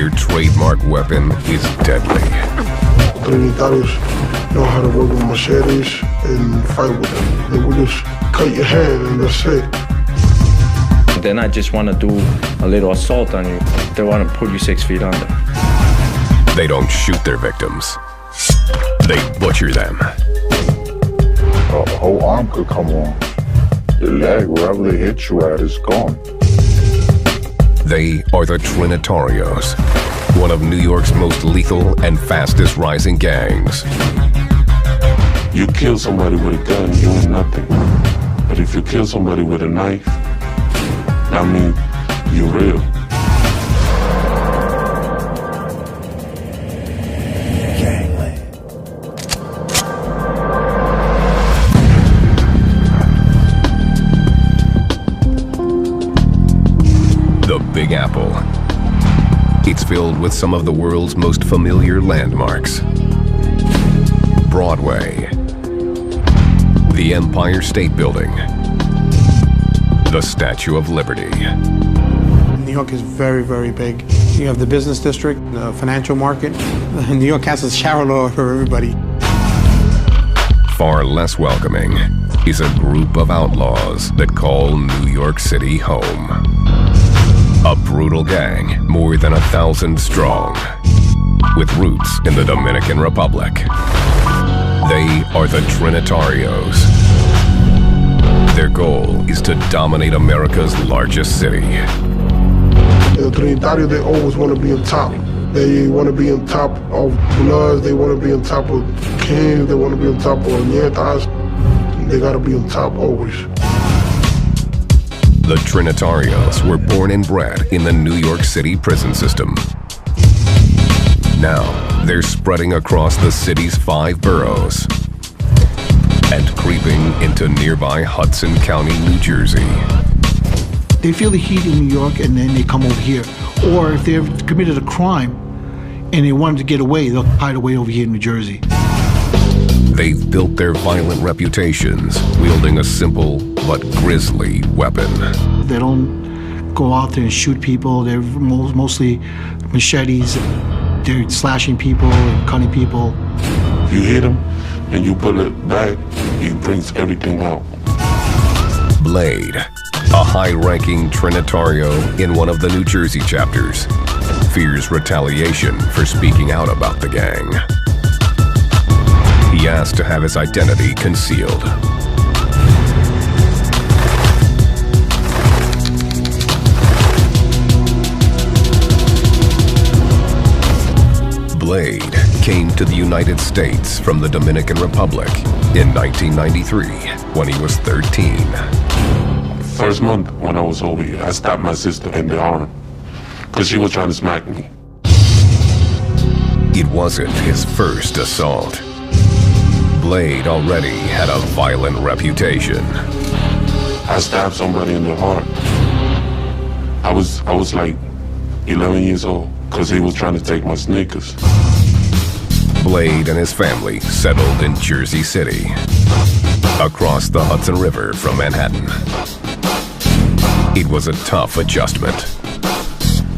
Their trademark weapon is deadly. Trinitarios know how to work with machetes and fight with them. They will just cut your hand and that's it. They not just want to do a little assault on you. They want to put you 6 feet under. They don't shoot their victims. They butcher them. A whole arm could come on. Your leg, wherever they hit you at, is gone. They are the Trinitarios, one of New York's most lethal and fastest rising gangs. You kill somebody with a gun, you ain't nothing. But if you kill somebody with a knife, I mean, you're real. The Big Apple. It's filled with some of the world's most familiar landmarks. Broadway, the Empire State Building, the Statue of Liberty. New York is very, very big. You have the business district, the financial market. New York has a shower law for everybody. Far less welcoming is a group of outlaws that call New York City home. A brutal gang, more than 1,000 strong, with roots in the Dominican Republic. They are the Trinitarios. Their goal is to dominate America's largest city. The Trinitarios, they always want to be on top. They want to be on top of Bloods, they want to be on top of Kings, they want to be on top of Nietas. They got to be on top always. The Trinitarios were born and bred in the New York City prison system. Now, they're spreading across the city's 5 boroughs and creeping into nearby Hudson County, New Jersey. They feel the heat in New York and then they come over here. Or if they've committed a crime and they wanted to get away, they'll hide away over here in New Jersey. They've built their violent reputations wielding a simple but grisly weapon. They don't go out there and shoot people. They're mostly machetes. They're slashing people and cutting people. If you hit him and you pull it back, he brings everything out. Blade, a high-ranking Trinitario in one of the New Jersey chapters, fears retaliation for speaking out about the gang. He asked to have his identity concealed. Blade came to the United States from the Dominican Republic in 1993 when he was 13. First month when I was over here, I stabbed my sister in the arm because she was trying to smack me. It wasn't his first assault. Blade already had a violent reputation. I stabbed somebody in the heart. I was like 11 years old because he was trying to take my sneakers. Blade and his family settled in Jersey City, across the Hudson River from Manhattan. It was a tough adjustment.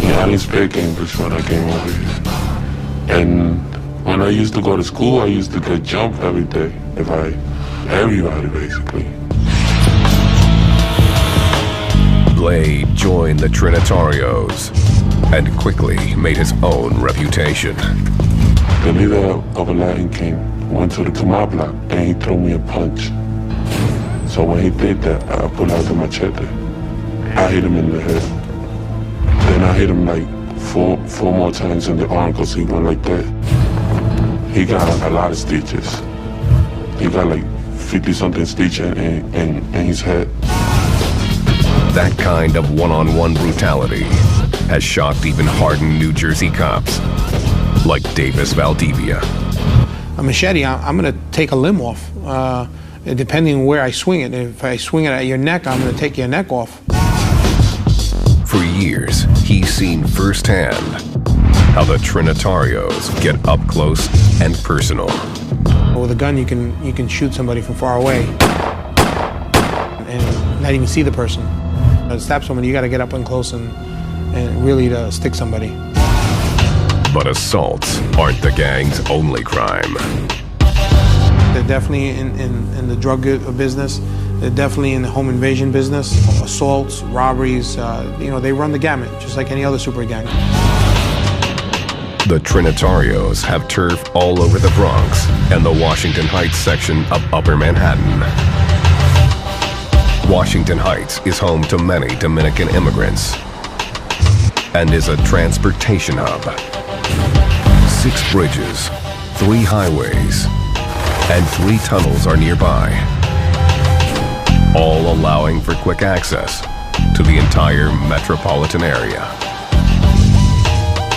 Yeah, I didn't speak English when I came over here. And when I used to go to school, I used to get jumped every day. Everybody basically. Blade joined the Trinitarios and quickly made his own reputation. The leader of a Latin King went to the Kamal block and he threw me a punch. So when he did that, I pulled out the machete. I hit him in the head. Then I hit him like four more times in the arm because he went like that. He got a lot of stitches. He got like 50-something stitches in his head. That kind of one-on-one brutality has shocked even hardened New Jersey cops, like Davis Valdivia. A machete, I'm going to take a limb off, depending on where I swing it. If I swing it at your neck, I'm going to take your neck off. For years, he's seen firsthand how the Trinitarios get up close and personal. With a gun, you can shoot somebody from far away and not even see the person. To stab somebody, you got to get up and close and really to stick somebody. But assaults aren't the gang's only crime. They're definitely in the drug business. They're definitely in the home invasion business, assaults, robberies. They run the gamut, just like any other super gang. The Trinitarios have turf all over the Bronx and the Washington Heights section of Upper Manhattan. Washington Heights is home to many Dominican immigrants and is a transportation hub. 6 bridges, 3 highways, and 3 tunnels are nearby, all allowing for quick access to the entire metropolitan area.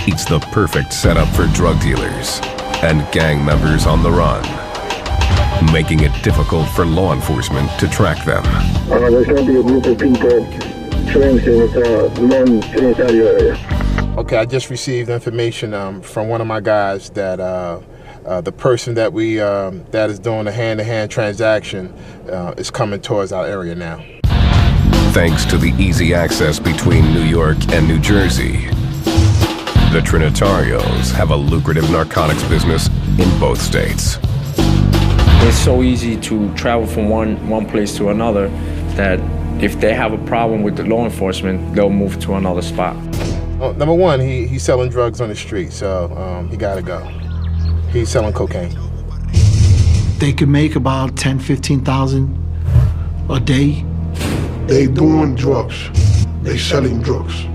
It's the perfect setup for drug dealers and gang members on the run, making it difficult for law enforcement to track them. There's going to be a group of people trained in this non-Trinitario area. Okay, I just received information from one of my guys that the person that that is doing the hand-to-hand transaction is coming towards our area now. Thanks to the easy access between New York and New Jersey, the Trinitarios have a lucrative narcotics business in both states. It's so easy to travel from one place to another that if they have a problem with the law enforcement, they'll move to another spot. Well, number one, he's selling drugs on the street, so he gotta go. He's selling cocaine. They can make about 10, 15,000 a day. They doing drugs. They selling drugs.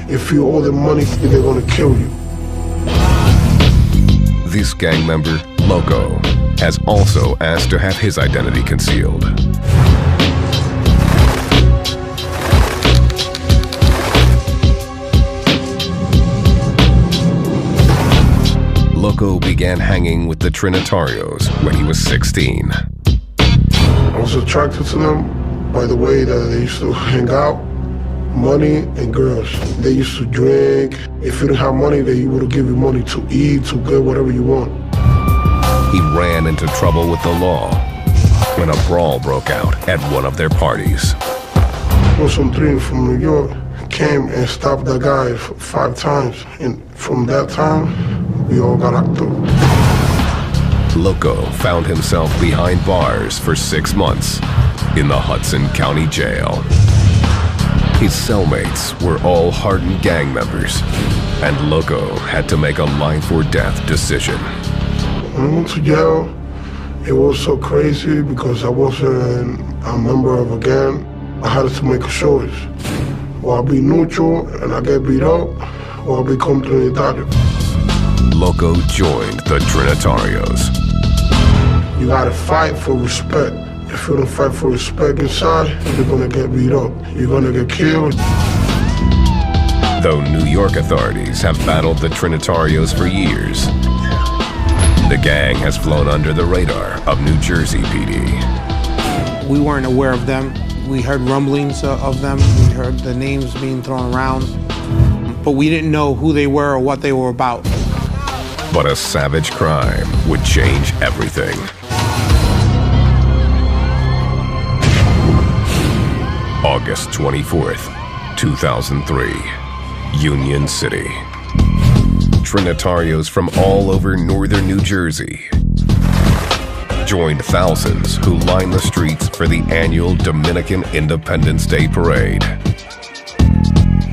If you owe them money, they're gonna kill you. This gang member, Loco, has also asked to have his identity concealed. Loco began hanging with the Trinitarios when he was 16. I was attracted to them by the way that they used to hang out, money and girls. They used to drink. If you didn't have money, they would give you money to eat, to get whatever you want. He ran into trouble with the law when a brawl broke out at one of their parties. Some three from New York came and stopped that guy 5 times, and from that time, we all got locked up. Loco found himself behind bars for 6 months in the Hudson County Jail. His cellmates were all hardened gang members, and Loco had to make a life-or-death decision. When I went to jail, it was so crazy because I wasn't a member of a gang. I had to make a choice. Or I'll be neutral and I get beat up, or I'll become Trinitario. Loco joined the Trinitarios. You gotta fight for respect. If you don't fight for respect inside, you're gonna get beat up. You're gonna get killed. Though New York authorities have battled the Trinitarios for years, the gang has flown under the radar of New Jersey PD. We weren't aware of them. We heard rumblings of them. We heard the names being thrown around, but we didn't know who they were or what they were about. But a savage crime would change everything. August 24th, 2003, Union City. Trinitarios from all over northern New Jersey joined thousands who lined the streets for the annual Dominican Independence Day Parade.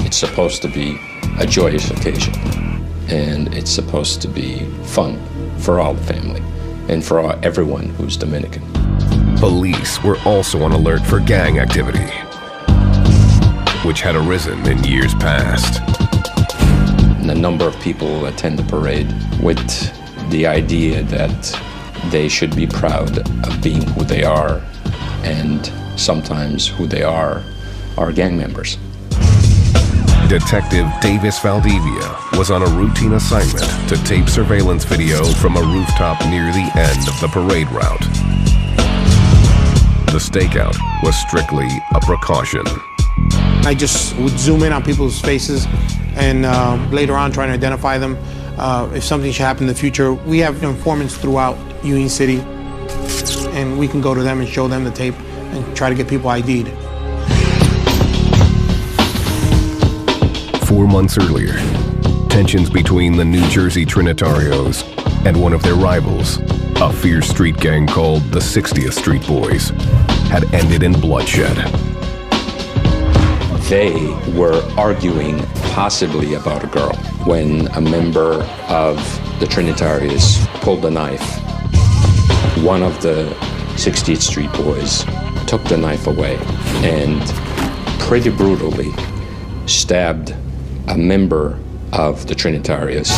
It's supposed to be a joyous occasion, and it's supposed to be fun for all the family and for everyone who's Dominican. Police were also on alert for gang activity, which had arisen in years past. And a number of people attend the parade with the idea that they should be proud of being who they are, and sometimes who they are gang members. Detective Davis Valdivia was on a routine assignment to tape surveillance video from a rooftop near the end of the parade route. The stakeout was strictly a precaution. I just would zoom in on people's faces and later on trying to identify them. If something should happen in the future, we have informants throughout Union City, and we can go to them and show them the tape and try to get people ID'd. 4 months earlier, Tensions between the New Jersey Trinitarios and one of their rivals, a fierce street gang called the 60th Street Boys, had ended in bloodshed. They were arguing possibly about a girl when a member of the Trinitarios pulled a knife. One of the 60th Street Boys took the knife away and pretty brutally stabbed a member of the Trinitarios.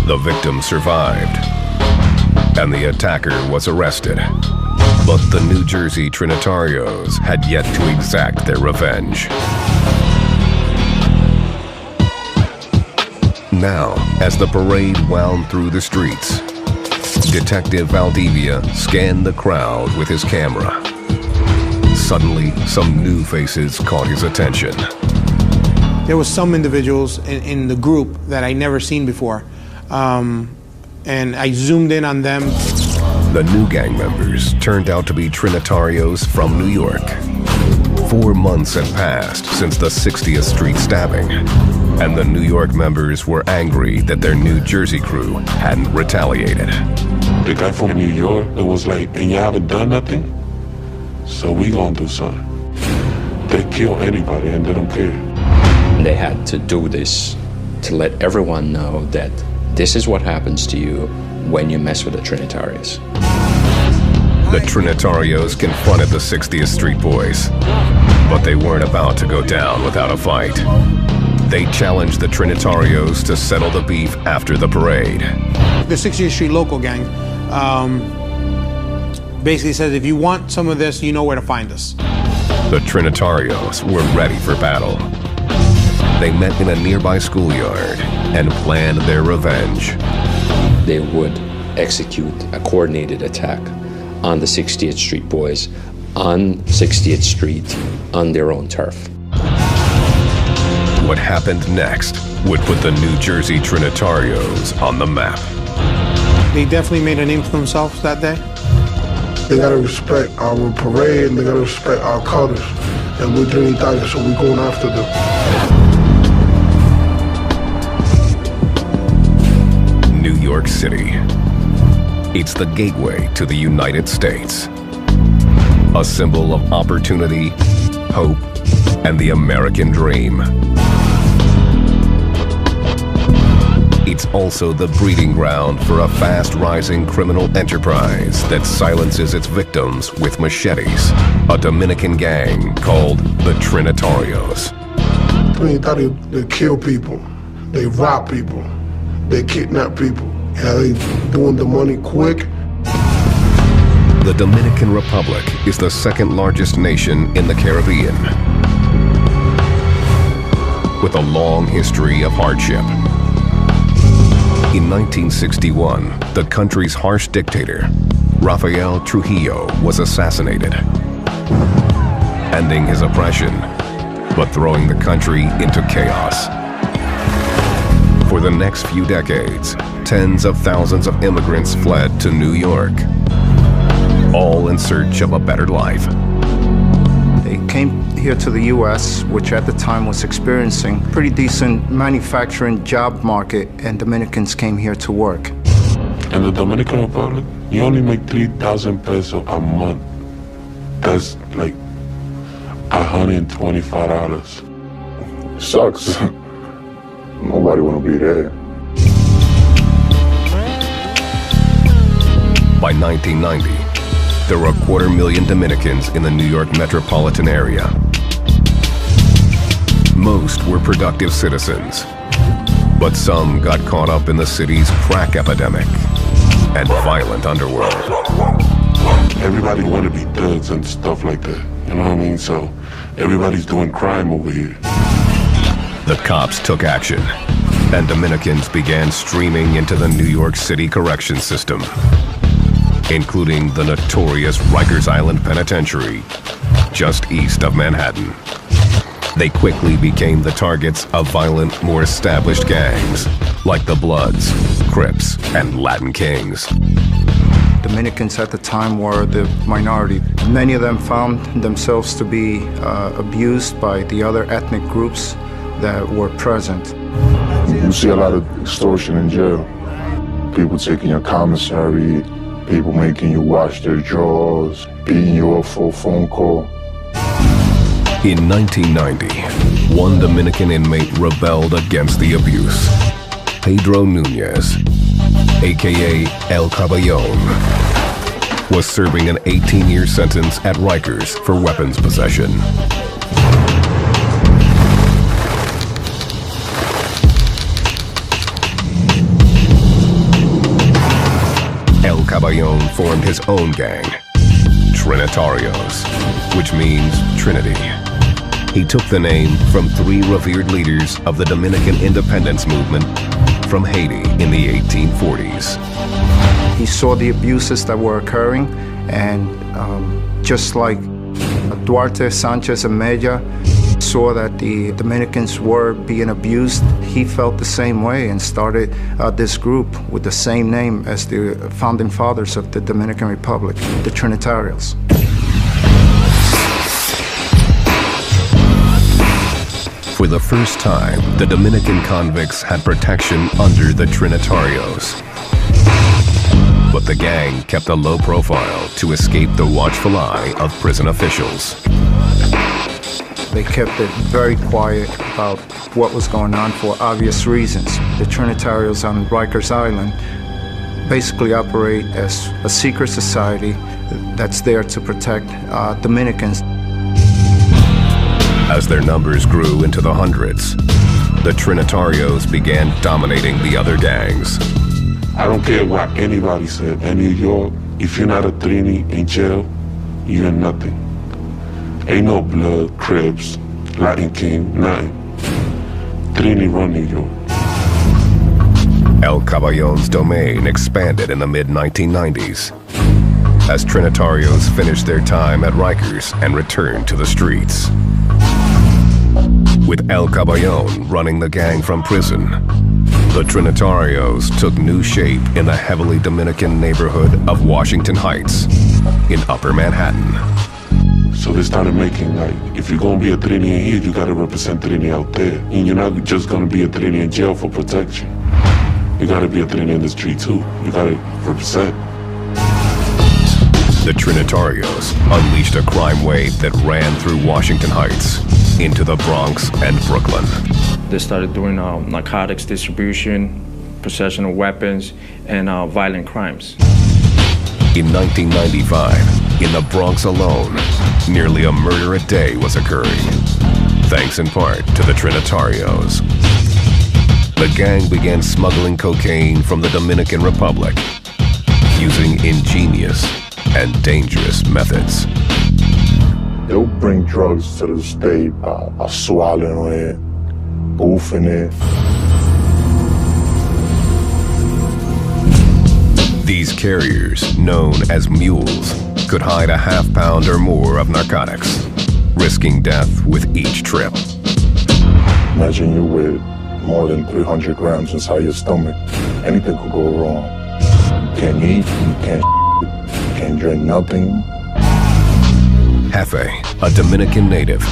The victim survived, and the attacker was arrested. But the New Jersey Trinitarios had yet to exact their revenge. Now, as the parade wound through the streets, Detective Valdivia scanned the crowd with his camera. Suddenly, some new faces caught his attention. There was some individuals in the group that I never seen before, and I zoomed in on them. The new gang members turned out to be Trinitarios from New York. 4 months had passed since the 60th Street stabbing, and the New York members were angry that their New Jersey crew hadn't retaliated. The guy from New York, it was like, and you haven't done nothing? So we gonna do something. They kill anybody and they don't care. They had to do this to let everyone know that this is what happens to you when you mess with the Trinitarios. The Trinitarios confronted the 60th Street Boys, but they weren't about to go down without a fight. They challenged the Trinitarios to settle the beef after the parade. The 60th Street local gang basically says, if you want some of this, you know where to find us. The Trinitarios were ready for battle. They met in a nearby schoolyard and planned their revenge. They would execute a coordinated attack on the 60th Street Boys on 60th Street on their own turf. What happened next would put the New Jersey Trinitarios on the map. They definitely made a name for themselves that day. They gotta respect our parade, and they gotta respect our colors. And we're Trinitarios, so we're going after them. New York City. It's the gateway to the United States. A symbol of opportunity, hope, and the American dream. It's also the breeding ground for a fast-rising criminal enterprise that silences its victims with machetes. A Dominican gang called the Trinitarios. Trinitarios, they kill people, they rob people, they kidnap people. Yeah, they doing the money quick. The Dominican Republic is the second largest nation in the Caribbean, with a long history of hardship. In 1961, the country's harsh dictator, Rafael Trujillo, was assassinated, ending his oppression, but throwing the country into chaos. For the next few decades, tens of thousands of immigrants fled to New York, all in search of a better life. They came here to the U.S., which at the time was experiencing a pretty decent manufacturing job market, and Dominicans came here to work. In the Dominican Republic, you only make 3,000 pesos a month. That's like $125. Sucks. Nobody want to be there. By 1990, there were 250,000 Dominicans in the New York metropolitan area. Most were productive citizens, but some got caught up in the city's crack epidemic and violent underworld. Everybody want to be thugs and stuff like that, you know what I mean? So everybody's doing crime over here. The cops took action, and Dominicans began streaming into the New York City correction system, including the notorious Rikers Island Penitentiary, just east of Manhattan. They quickly became the targets of violent, more established gangs, like the Bloods, Crips, and Latin Kings. Dominicans at the time were the minority. Many of them found themselves to be abused by the other ethnic groups that were present. You see a lot of extortion in jail. People taking your commissary, people making you wash their drawers, beating you up for a phone call. In 1990, one Dominican inmate rebelled against the abuse. Pedro Nunez, aka El Caballon, was serving an 18-year sentence at Rikers for weapons possession. El Caballon formed his own gang, Trinitarios, which means Trinity. He took the name from three revered leaders of the Dominican independence movement from Haiti in the 1840s. He saw the abuses that were occurring, and just like Duarte, Sanchez, and Mella saw that the Dominicans were being abused, he felt the same way and started this group with the same name as the founding fathers of the Dominican Republic, the Trinitarios. For the first time, the Dominican convicts had protection under the Trinitarios. But the gang kept a low profile to escape the watchful eye of prison officials. They kept it very quiet about what was going on for obvious reasons. The Trinitarios on Rikers Island basically operate as a secret society that's there to protect Dominicans. As their numbers grew into the hundreds, the Trinitarios began dominating the other gangs. I don't care what anybody said. In New York, if you're not a Trini in jail, you're nothing. Ain't no blood, Cribs, Latin King, nothing. Trini run New York. El Caballon's domain expanded in the mid-1990s as Trinitarios finished their time at Rikers and returned to the streets. With El Caballon running the gang from prison, the Trinitarios took new shape in the heavily Dominican neighborhood of Washington Heights in Upper Manhattan. So they started making, like, if you're gonna be a Trini in here, you gotta represent Trini out there. And you're not just gonna be a Trini in jail for protection. You gotta be a Trini in the street too. You gotta represent. The Trinitarios unleashed a crime wave that ran through Washington Heights into the Bronx and Brooklyn. They started doing narcotics distribution, possession of weapons, and violent crimes. In 1995, in the Bronx alone, nearly a murder a day was occurring, thanks in part to the Trinitarios. The gang began smuggling cocaine from the Dominican Republic, using ingenious and dangerous methods. They'll bring drugs to the state by swallowing it, boofing it. These carriers, known as mules, could hide a half pound or more of narcotics, risking death with each trip. Imagine you with more than 300 grams inside your stomach. Anything could go wrong. You can't eat, you can't drink nothing. Jefe, a Dominican native,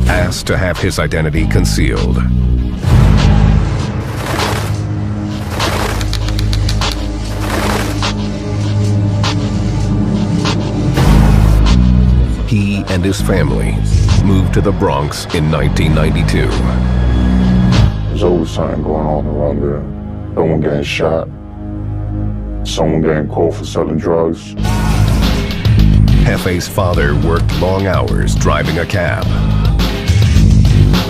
asked to have his identity concealed. He and his family moved to the Bronx in 1992. There's always something going on around there. Someone getting shot, someone getting caught for selling drugs. Jefe's father worked long hours driving a cab.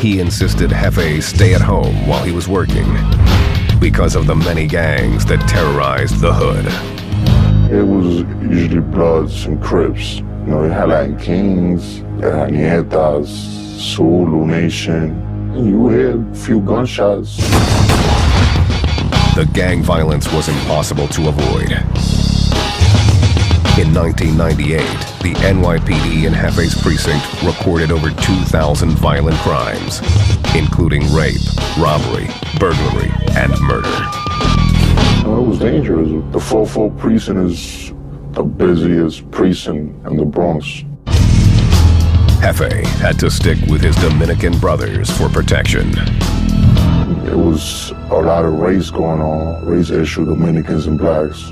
He insisted Jefe stay at home while he was working because of the many gangs that terrorized the hood. It was usually Bloods and Crips. You know, they had Latin Kings, they had Nietas, Zulu Nation. And you hear a few gunshots. The gang violence was impossible to avoid. In 1998, the NYPD in Jefe's precinct recorded over 2,000 violent crimes, including rape, robbery, burglary, and murder. It was dangerous. The 4-4 precinct is the busiest precinct in the Bronx. Jefe had to stick with his Dominican brothers for protection. There was a lot of race going on, race issue, Dominicans and blacks.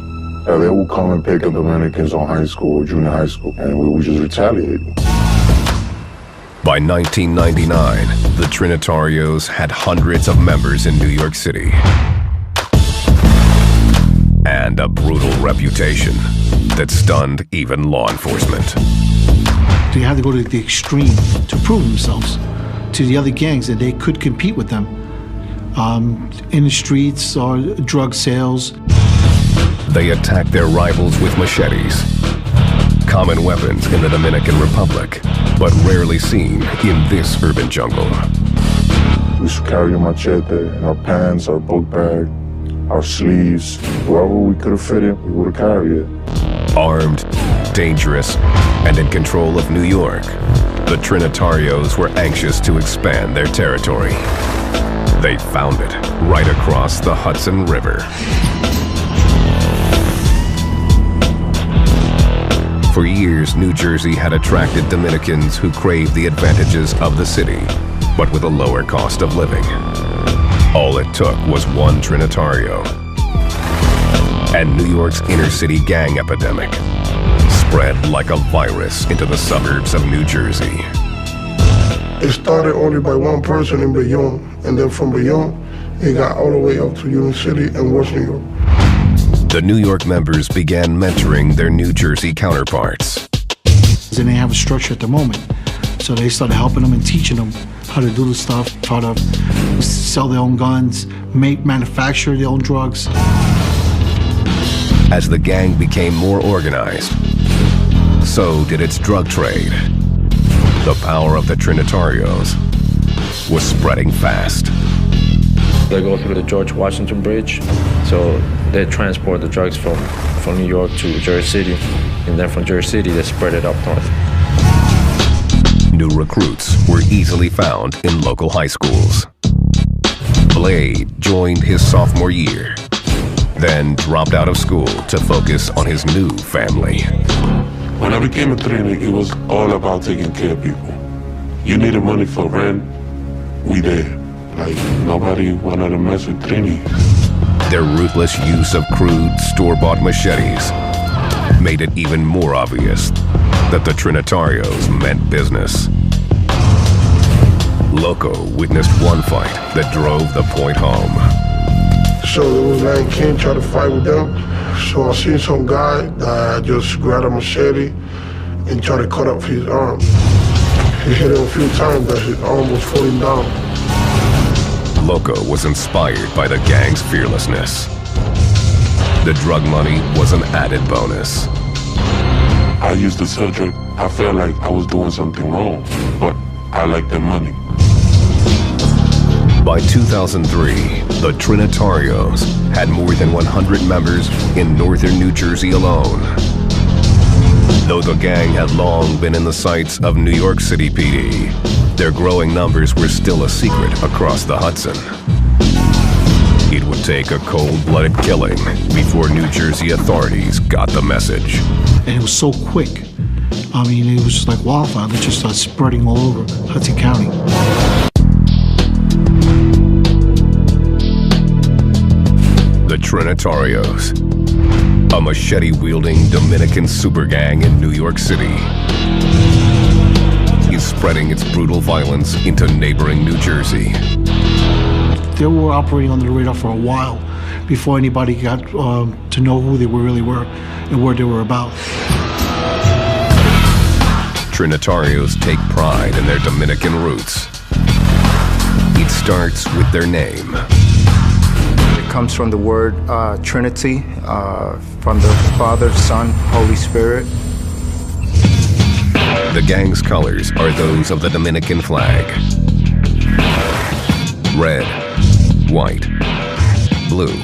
They would come and pick up Dominicans on high school, junior high school, and we would just retaliate. By 1999, the Trinitarios had hundreds of members in New York City and a brutal reputation that stunned even law enforcement. They had to go to the extreme to prove themselves to the other gangs that they could compete with them in the streets or drug sales. They attacked their rivals with machetes, common weapons in the Dominican Republic, but rarely seen in this urban jungle. We used to carry a machete in our pants, our book bag, our sleeves. Wherever we could have fit it, we would have carried it. Armed, dangerous, and in control of New York, the Trinitarios were anxious to expand their territory. They found it right across the Hudson River. For years, New Jersey had attracted Dominicans who craved the advantages of the city, but with a lower cost of living. All it took was one Trinitario, and New York's inner-city gang epidemic spread like a virus into the suburbs of New Jersey. It started only by one person in Bayonne, and then from Bayonne, it got all the way up to Union City and West New York. The New York members began mentoring their New Jersey counterparts. They didn't have a structure at the moment, so they started helping them and teaching them how to do the stuff, how to sell their own guns, manufacture their own drugs. As the gang became more organized, so did its drug trade. The power of the Trinitarios was spreading fast. They go through the George Washington Bridge, so they transport the drugs from New York to Jersey City, and then from Jersey City they spread it up north. New recruits were easily found in local high schools. Blade joined his sophomore year, then dropped out of school to focus on his new family. When I became a Trini, it was all about taking care of people. You needed money for rent, we there. Like, nobody wanted to mess with Trini. Their ruthless use of crude, store-bought machetes made it even more obvious that the Trinitarios meant business. Loco witnessed one fight that drove the point home. So there was 9 kids trying to fight with them. So I seen some guy that just grabbed a machete and tried to cut off his arm. He hit him a few times that his arm was falling down. Loco was inspired by the gang's fearlessness. The drug money was an added bonus. I used to sell drugs. I felt like I was doing something wrong, but I liked the money. By 2003, the Trinitarios had more than 100 members in northern New Jersey alone. Though the gang had long been in the sights of New York City PD, their growing numbers were still a secret across the Hudson. It would take a cold-blooded killing before New Jersey authorities got the message. And it was so quick. I mean, it was just like wildfire. It just started spreading all over Hudson County. The Trinitarios, a machete-wielding Dominican super gang in New York City, is spreading its brutal violence into neighboring New Jersey. They were operating under the radar for a while before anybody got to know who they really were and what they were about. Trinitarios take pride in their Dominican roots. It starts with their name. It comes from the word Trinity, from the Father, Son, Holy Spirit. The gang's colors are those of the Dominican flag. Red, white, blue,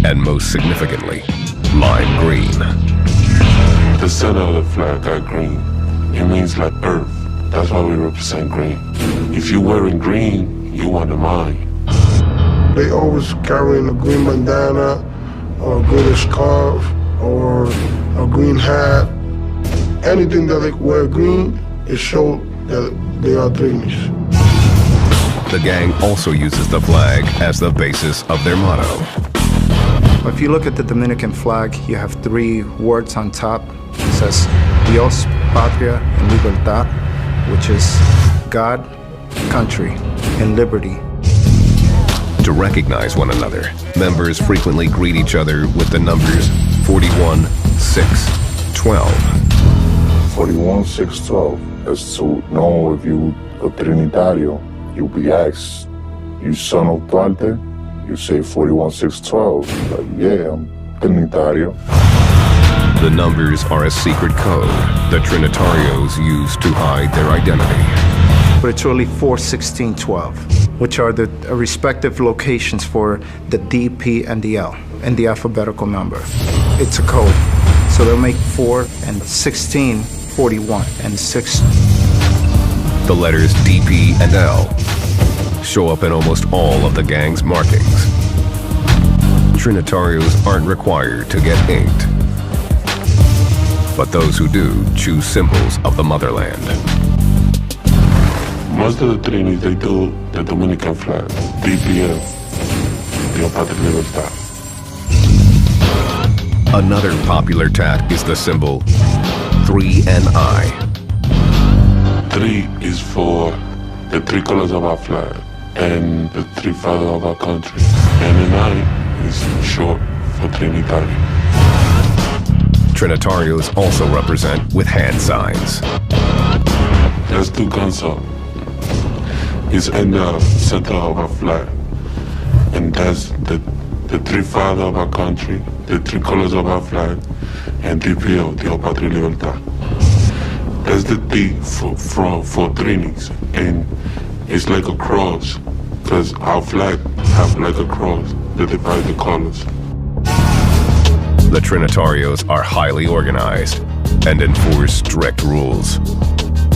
and most significantly, lime green. The center of the flag got green. It means like earth. That's why we represent green. If you're wearing green, you want the mind. They always carrying a green bandana or a green scarf or a green hat. Anything that they wear green, it shows that they are Trinis. the gang also uses the flag as the basis of their motto. If you look at the Dominican flag, you have three words on top. It says Dios, Patria, and Libertad, which is God, country, and liberty. To recognize one another, members frequently greet each other with the numbers 41, 6, 12. 41, 6, 12. As to know if you a Trinitario, you'll be asked, you son of Duarte? You say 41, 6, 12. Like, yeah, I'm Trinitario. The numbers are a secret code the Trinitarios use to hide their identity. But it's really 4, 16, 12, which are the respective locations for the D, P, and the L in the alphabetical number. It's a code. So they'll make 4 and 16, 41, and 6. The letters D, P, and L show up in almost all of the gang's markings. Trinitarios aren't required to get inked, but those who do choose symbols of the motherland. Most of the Trinis, they do the Dominican flag, DPL, Dios, Patria, Libertad. Another popular tat is the symbol 3NI. 3 is for the three colors of our flag and the three fathers of our country. And the 9 is short for Trinitario. Trinitarios also represent with hand signs. There's 2 guns up. It's in the center of our flag. And that's the three fathers of our country, the 3 colors of our flag, and DPO, Dios, Patria, Libertad. That's the D for Trinis, and it's like a cross, because our flag have like a cross that divide the colors. The Trinitarios are highly organized and enforce strict rules.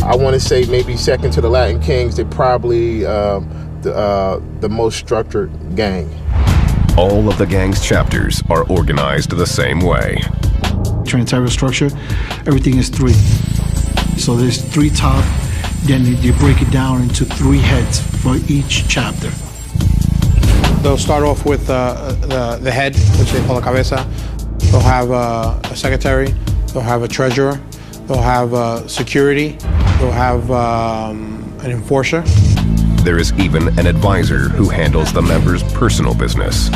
I want to say maybe second to the Latin Kings, they're probably the most structured gang. All of the gang's chapters are organized the same way. Trinitario structure, everything is 3. So there's 3 top, then you break it down into 3 heads for each chapter. They'll start off with the head, which they call a cabeza. They'll have a secretary. They'll have a treasurer. They'll have security. They'll have an enforcer. There is even an advisor who handles the members' personal business.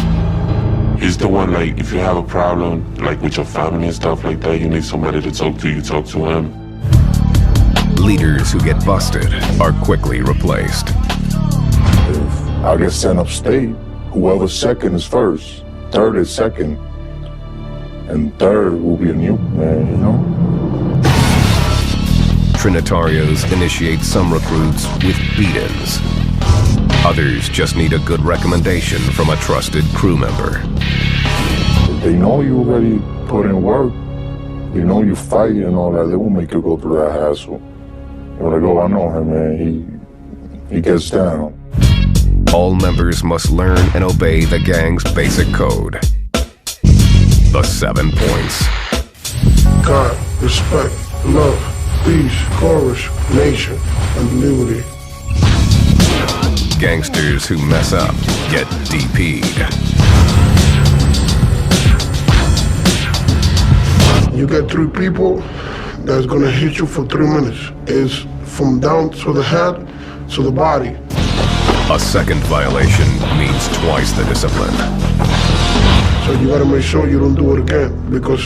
He's the one, like, if you have a problem, like with your family and stuff like that, you need somebody to talk to, you talk to him. Leaders who get busted are quickly replaced. If I get sent upstate, whoever's second is first, third is second, and third will be a new man, you know? Trinitarios initiate some recruits with beat-ins. Others just need a good recommendation from a trusted crew member. If they know you already put in work, they know you fight and all that, they won't make you go through that hassle. They're like, oh, I know him, man, he gets down. All members must learn and obey the gang's basic code. The 7 points. God, respect, love, peace, courage, nation, and liberty. Gangsters who mess up get DP'd. You get 3 people that's gonna hit you for 3 minutes. It's from down to the head to the body. A second violation means twice the discipline. So you gotta make sure you don't do it again, because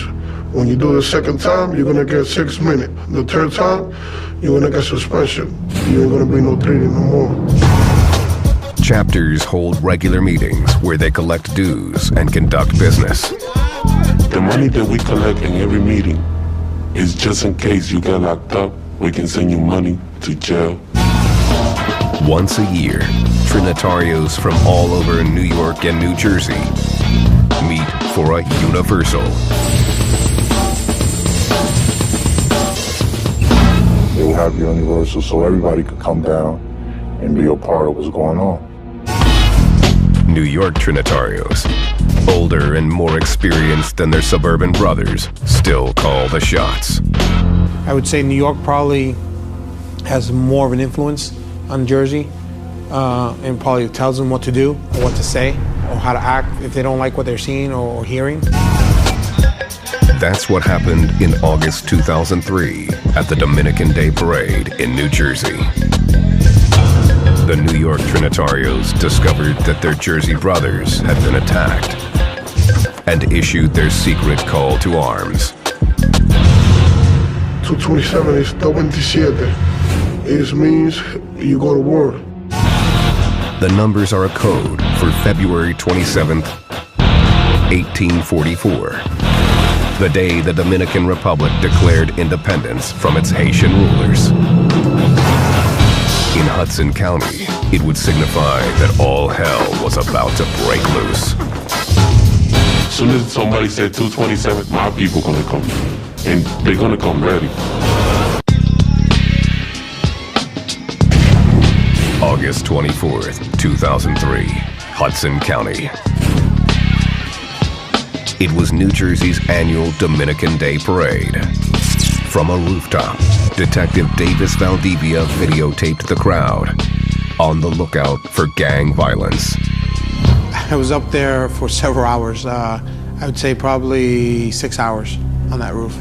when you do the second time, you're gonna get 6 minutes. The third time, you're gonna get suspension. You ain't gonna be no treating no more. Chapters hold regular meetings where they collect dues and conduct business. The money that we collect in every meeting is just in case you get locked up, we can send you money to jail. Once a year, Trinitarios from all over New York and New Jersey meet for a universal. They will have the universal so everybody could come down and be a part of what's going on. New York Trinitarios, older and more experienced than their suburban brothers, still call the shots. I would say New York probably has more of an influence on Jersey and probably tells them what to do or what to say or how to act if they don't like what they're seeing or hearing. That's what happened in August 2003 at the Dominican Day Parade in New Jersey. The New York Trinitarios discovered that their Jersey brothers had been attacked and issued their secret call to arms. 227 is 227. It means you go to war. The numbers are a code for February 27th, 1844. The day the Dominican Republic declared independence from its Haitian rulers. In Hudson County, it would signify that all hell was about to break loose. As soon as somebody said 227, my people gonna come. And they're gonna come ready. August 24th, 2003, Hudson County. It was New Jersey's annual Dominican Day Parade. From a rooftop, Detective Davis Valdivia videotaped the crowd, on the lookout for gang violence. I was up there for several hours. I would say probably 6 hours on that roof.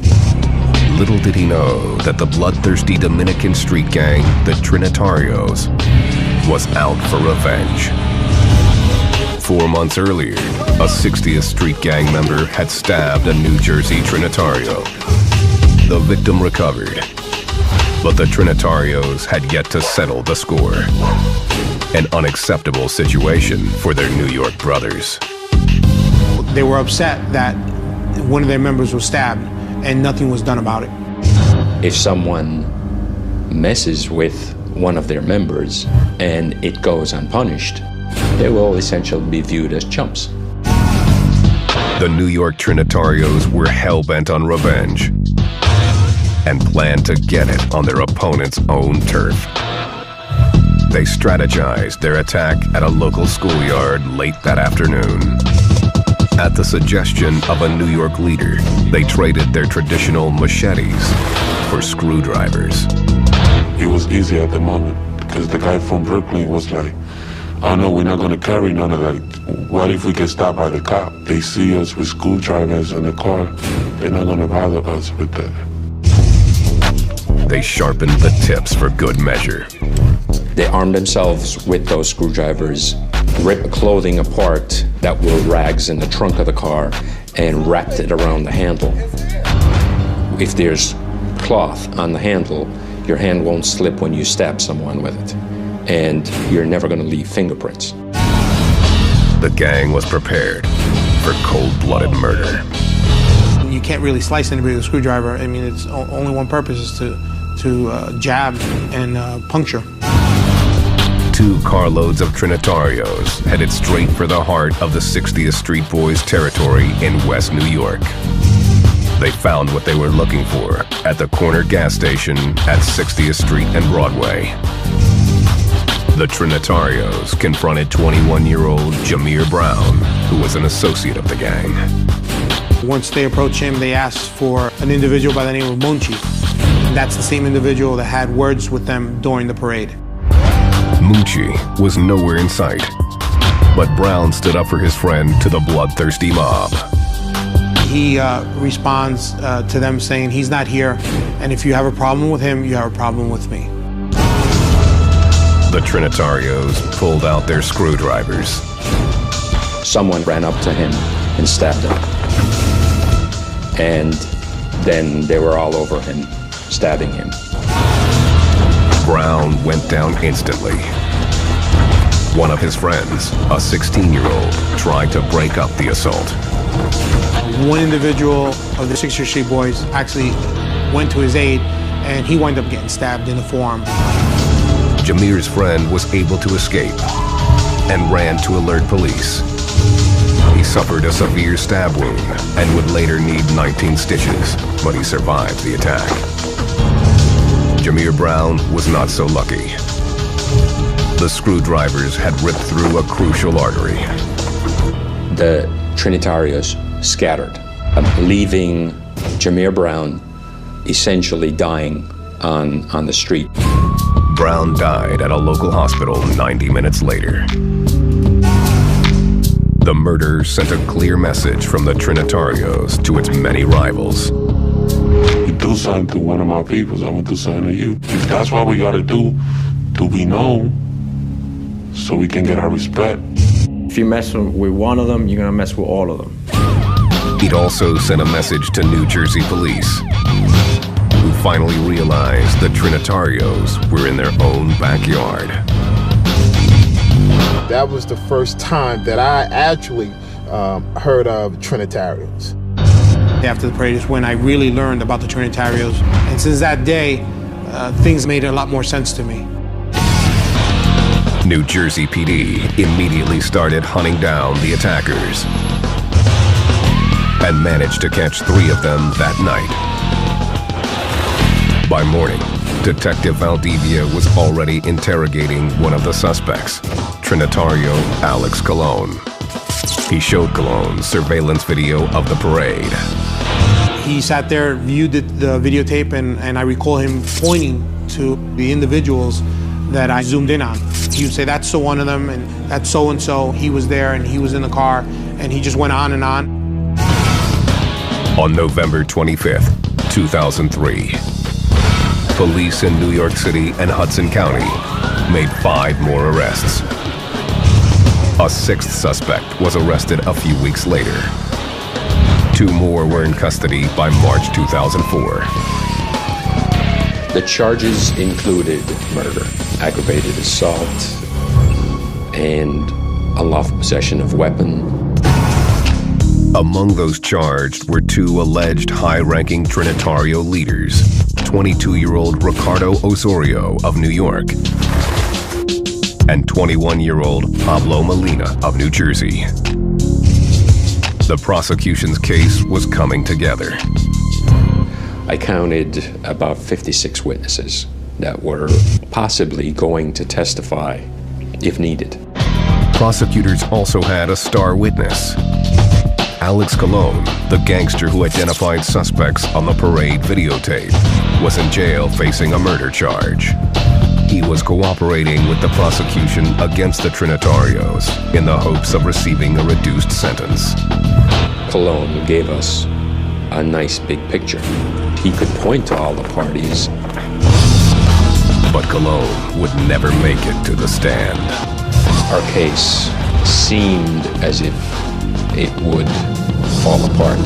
Little did he know that the bloodthirsty Dominican street gang, the Trinitarios, was out for revenge. 4 months earlier, a 60th Street gang member had stabbed a New Jersey Trinitario. The victim recovered, but the Trinitarios had yet to settle the score. An unacceptable situation for their New York brothers. They were upset that one of their members was stabbed and nothing was done about it. If someone messes with one of their members and it goes unpunished, they will essentially be viewed as chumps. The New York Trinitarios were hell-bent on revenge and planned to get it on their opponent's own turf. They strategized their attack at a local schoolyard late that afternoon. At the suggestion of a New York leader, they traded their traditional machetes for screwdrivers. It was easy at the moment because the guy from Brooklyn was like, oh no, we're not gonna carry none of that. What if we get stopped by the cop? They see us with screwdrivers in the car. They're not gonna bother us with that. They sharpened the tips for good measure. They armed themselves with those screwdrivers, ripped clothing apart that were rags in the trunk of the car, and wrapped it around the handle. If there's cloth on the handle, your hand won't slip when you stab someone with it, and you're never going to leave fingerprints. The gang was prepared for cold-blooded murder. You can't really slice anybody with a screwdriver. I mean, it's only one purpose is to jab and puncture. 2 carloads of Trinitarios headed straight for the heart of the 60th Street Boys territory in West New York. They found what they were looking for at the corner gas station at 60th Street and Broadway. The Trinitarios confronted 21-year-old Jameer Brown, who was an associate of the gang. Once they approached him, they asked for an individual by the name of Munchi. That's the same individual that had words with them during the parade. Munchi was nowhere in sight, but Brown stood up for his friend to the bloodthirsty mob. He responds to them saying he's not here, and if you have a problem with him, you have a problem with me. The Trinitarios pulled out their screwdrivers. Someone ran up to him and stabbed him. And then they were all over him, stabbing him. Brown went down instantly. One of his friends, a 16-year-old, tried to break up the assault. One individual of the 60th Street Boys actually went to his aid, and he wound up getting stabbed in the forearm. Jameer's friend was able to escape and ran to alert police. He suffered a severe stab wound and would later need 19 stitches, but he survived the attack. Jameer Brown was not so lucky. The screwdrivers had ripped through a crucial artery. The Trinitarios scattered, leaving Jameer Brown essentially dying on the street. Brown died at a local hospital 90 minutes later. The murder sent a clear message from the Trinitarios to its many rivals. You do something to one of my peoples, I'm gonna do something to you. That's why we gotta do to be known, so we can get our respect. If you mess with one of them, you're gonna mess with all of them. It also sent a message to New Jersey police, who finally realized the Trinitarios were in their own backyard. That was the first time that I actually heard of Trinitarios. After the parade is when I really learned about the Trinitarios. And since that day, things made a lot more sense to me. New Jersey PD immediately started hunting down the attackers and managed to catch 3 of them that night. By morning, Detective Valdivia was already interrogating one of the suspects, Trinitario Alex Colon. He showed Colon surveillance video of the parade. He sat there, viewed the videotape, and I recall him pointing to the individuals that I zoomed in on. He would say, that's so one of them, and that's so-and-so. He was there, and he was in the car, and he just went on and on. On November 25th, 2003, police in New York City and Hudson County made 5 more arrests. A 6th suspect was arrested a few weeks later. 2 more were in custody by March 2004. The charges included murder, aggravated assault, and unlawful possession of weapon. Among those charged were 2 alleged high-ranking Trinitario leaders, 22-year-old Ricardo Osorio of New York and 21-year-old Pablo Molina of New Jersey. The prosecution's case was coming together. I counted about 56 witnesses that were possibly going to testify if needed. Prosecutors also had a star witness. Alex Colon, the gangster who identified suspects on the parade videotape, was in jail facing a murder charge. He was cooperating with the prosecution against the Trinitarios in the hopes of receiving a reduced sentence. Colon gave us a nice big picture. He could point to all the parties. But Colon would never make it to the stand. Our case seemed as if it would fall apart.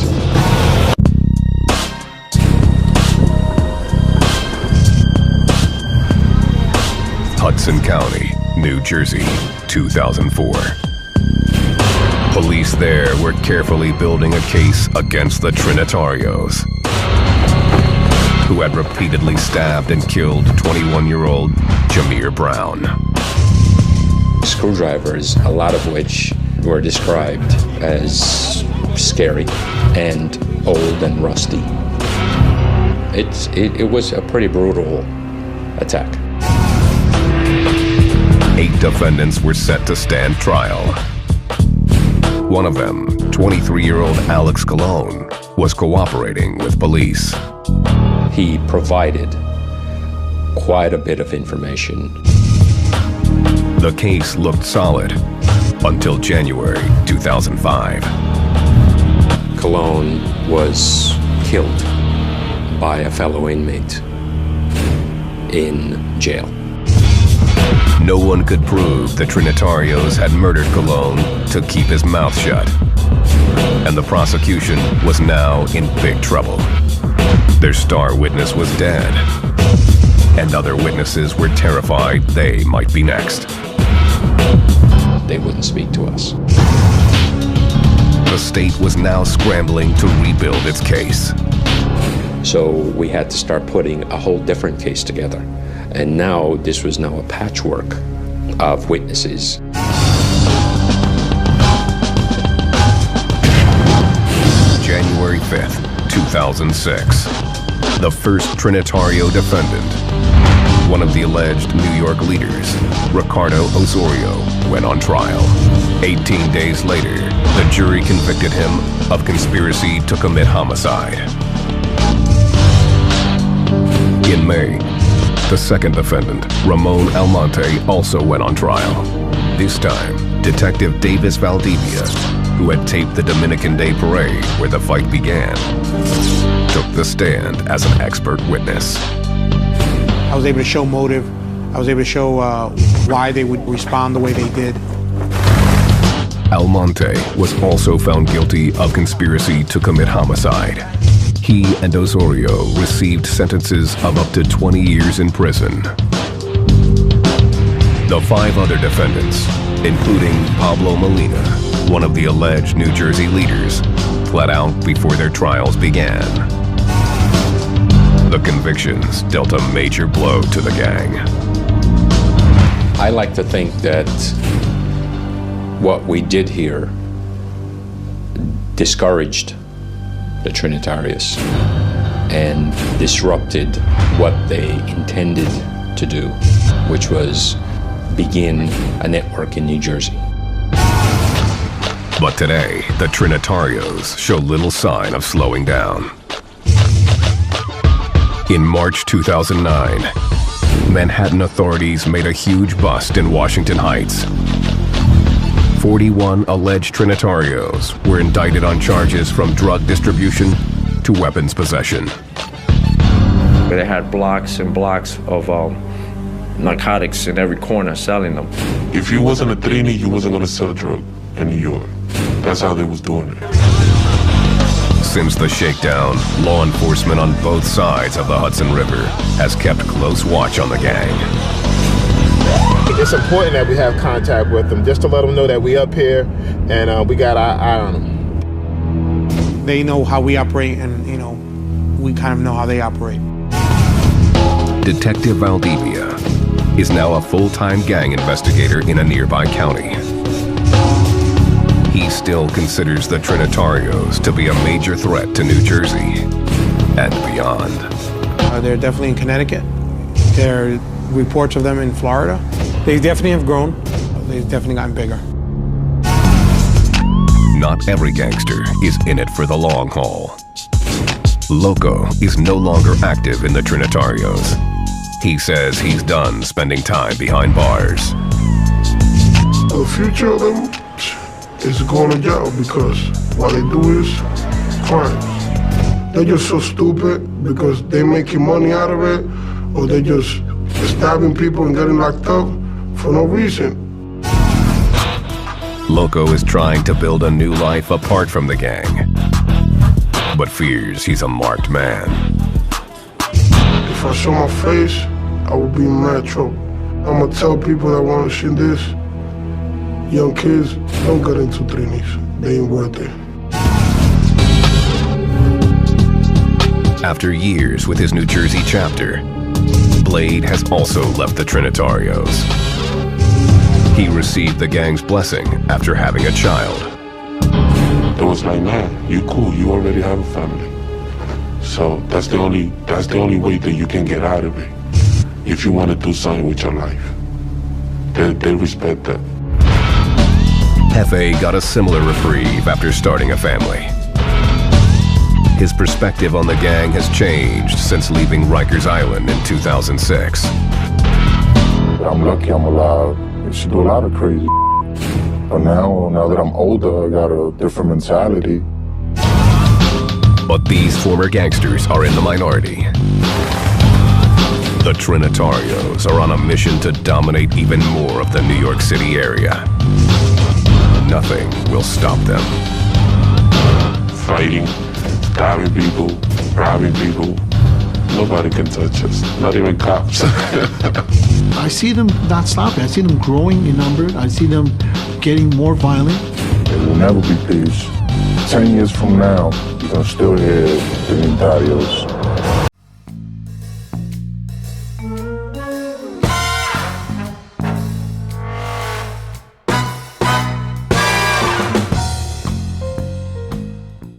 Hudson County, New Jersey, 2004. Police there were carefully building a case against the Trinitarios, who had repeatedly stabbed and killed 21-year-old Jameer Brown. Screwdrivers, a lot of which were described as scary and old and rusty. It was a pretty brutal attack. 8 defendants were set to stand trial. One of them, 23-year-old Alex Colon, was cooperating with police. He provided quite a bit of information. The case looked solid until January 2005. Colon was killed by a fellow inmate in jail. No one could prove the Trinitarios had murdered Colon to keep his mouth shut. And the prosecution was now in big trouble. Their star witness was dead, and other witnesses were terrified they might be next. They wouldn't speak to us. The state was now scrambling to rebuild its case. So we had to start putting a whole different case together. And now this was now a patchwork of witnesses. January 5th, 2006. The first Trinitario defendant, one of the alleged New York leaders, Ricardo Osorio, went on trial. 18 days later, the jury convicted him of conspiracy to commit homicide. In May, The second defendant, Ramon Almonte, also went on trial. This time, Detective Davis Valdivia, who had taped the Dominican Day Parade where the fight began, took the stand as an expert witness. I was able to show motive. I was able to show why they would respond the way they did. Almonte was also found guilty of conspiracy to commit homicide. He and Osorio received sentences of up to 20 years in prison. The 5 other defendants, including Pablo Molina, one of the alleged New Jersey leaders, pled out before their trials began. The convictions dealt a major blow to the gang. I like to think that what we did here discouraged the Trinitarios and disrupted what they intended to do, which was begin a network in New Jersey. But today, the Trinitarios show little sign of slowing down. In March 2009, Manhattan authorities made a huge bust in Washington Heights. 41 alleged Trinitarios were indicted on charges from drug distribution to weapons possession. They had blocks and blocks of narcotics in every corner selling them. If you wasn't a Trini, you wasn't gonna sell drug in New York. That's how they was doing it. Since the shakedown, law enforcement on both sides of the Hudson River has kept close watch on the gang. It's important that we have contact with them, just to let them know that we up here and we got our eye on them. They know how we operate, and we kind of know how they operate. Detective Valdivia is now a full-time gang investigator in a nearby county. He still considers the Trinitarios to be a major threat to New Jersey and beyond. They're definitely in Connecticut. There are reports of them in Florida. They definitely have grown. They've definitely gotten bigger. Not every gangster is in it for the long haul. Loco is no longer active in the Trinitarios. He says he's done spending time behind bars. The future of them is going to jail because what they do is crimes. They're just so stupid because they're making money out of it, or they're just stabbing people and getting locked up for no reason. Loco is trying to build a new life apart from the gang, but fears he's a marked man. If I show my face, I will be in mad trouble. I'm gonna tell people that want to see this, young kids, don't get into Trinis. They ain't worth it. After years with his New Jersey chapter, Blade has also left the Trinitarios. He received the gang's blessing after having a child. It was like, man, you cool, you already have a family. So that's the only way that you can get out of it. If you want to do something with your life, they respect that. Hefe got a similar reprieve after starting a family. His perspective on the gang has changed since leaving Rikers Island in 2006. I'm lucky I'm alive. I used to do a lot of crazy. But now that I'm older, I got a different mentality. But these former gangsters are in the minority. The Trinitarios are on a mission to dominate even more of the New York City area. Nothing will stop them. Fighting, stabbing people, robbing people. Nobody can touch us, not even cops. I see them not stopping. I see them growing in number. I see them getting more violent. There will never be peace. 10 years from now, you're gonna still hear Trinitarios.